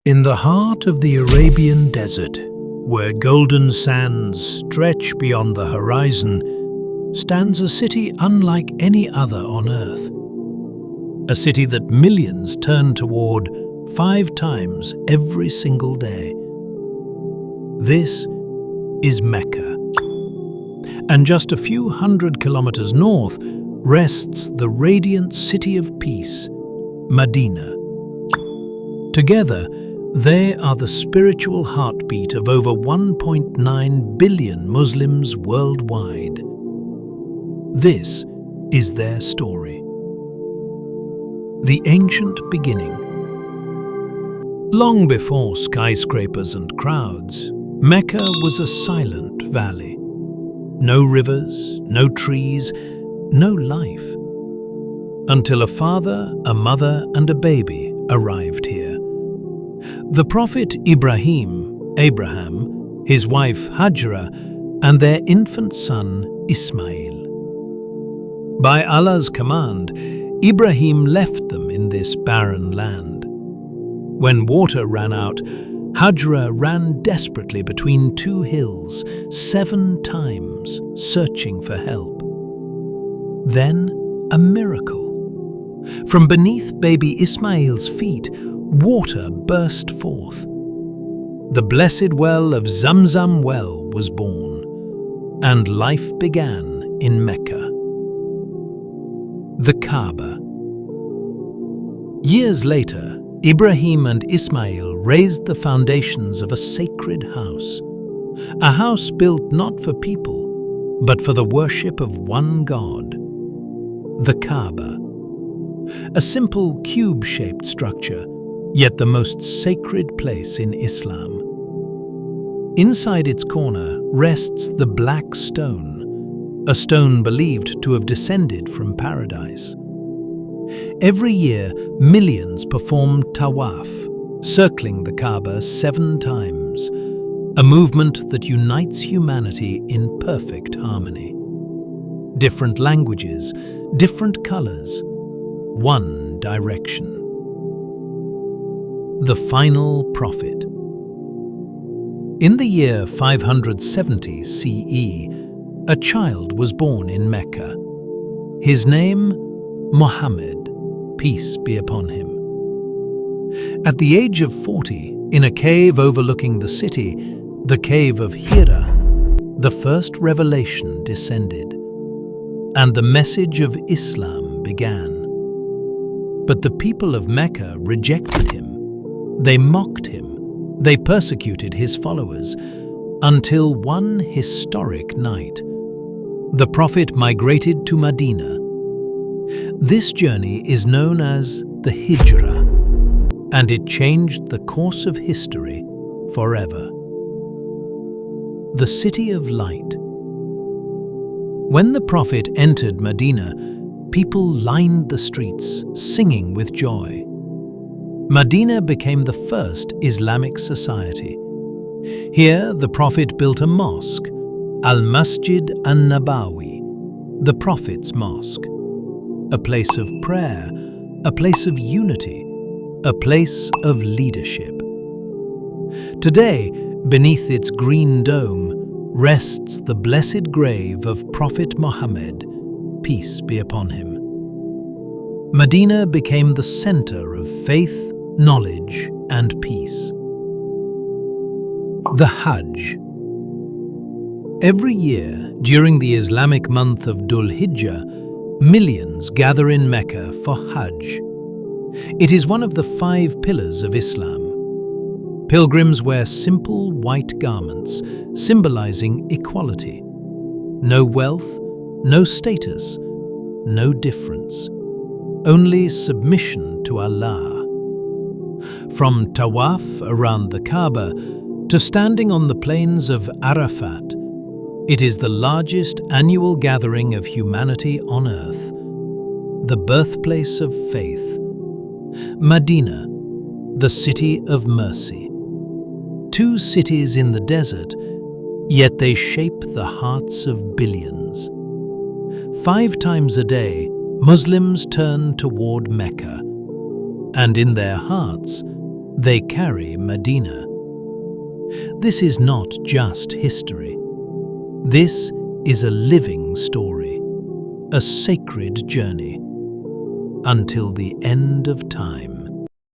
In the heart of the Arabian desert, where golden sands stretch beyond the horizon, stands a city unlike any other on earth. A city that millions turn toward 5 times every single day. This is Mecca. And just a few hundred kilometers north rests the radiant city of peace, Medina. Together, they are the spiritual heartbeat of over 1.9 billion Muslims worldwide. This is their story. The ancient beginning. Long before skyscrapers and crowds, Mecca was a silent valley. No rivers, no trees, no life. Until a father, a mother, and a baby arrived here. The Prophet Abraham, his wife Hajra, and their infant son Ismail. By Allah's command, Ibrahim left them in this barren land. When water ran out, Hajra ran desperately between 2 hills, 7 times, searching for help. Then, a miracle. From beneath baby Ismail's feet, water burst forth. The blessed well of Zamzam Well was born, and life began in Mecca. The Kaaba. Years later, Ibrahim and Ismail raised the foundations of a sacred house. A house built not for people, but for the worship of one God. The Kaaba. A simple cube-shaped structure, yet the most sacred place in Islam. Inside its corner rests the black stone, a stone believed to have descended from paradise. Every year, millions perform tawaf, circling the Kaaba 7 times, a movement that unites humanity in perfect harmony. Different languages, different colors, one direction. The final prophet. In the year 570 CE, a child was born in Mecca. His name, Muhammad, peace be upon him. At the age of 40, in a cave overlooking the city, the Cave of Hira, the first revelation descended, and the message of Islam began. But the people of Mecca rejected him. They mocked him. They persecuted his followers, until one historic night, the Prophet migrated to Medina. This journey is known as the Hijrah, and it changed the course of history forever. The City of Light. When the Prophet entered Medina, people lined the streets, singing with joy. Medina became the first Islamic society. Here, the Prophet built a mosque, Masjid and Nabawi, the Prophet's mosque. A place of prayer, a place of unity, a place of leadership. Today, beneath its green dome, rests the blessed grave of Prophet Muhammad, peace be upon him. Medina became the center of faith, knowledge, and peace. The Hajj. Every year, during the Islamic month of Dhul Hijjah, millions gather in Mecca for Hajj. It is one of the 5 pillars of Islam. Pilgrims wear simple white garments, symbolizing equality. No wealth, no status, no difference. Only submission to Allah. From tawaf around the Kaaba to standing on the plains of Arafat, it is the largest annual gathering of humanity on earth, the birthplace of faith. Medina, the city of mercy. 2 cities in the desert, yet they shape the hearts of billions. 5 times a day, Muslims turn toward Mecca, and in their hearts, They carry Medina. This is not just history. This is a living story, a sacred journey, until the end of time.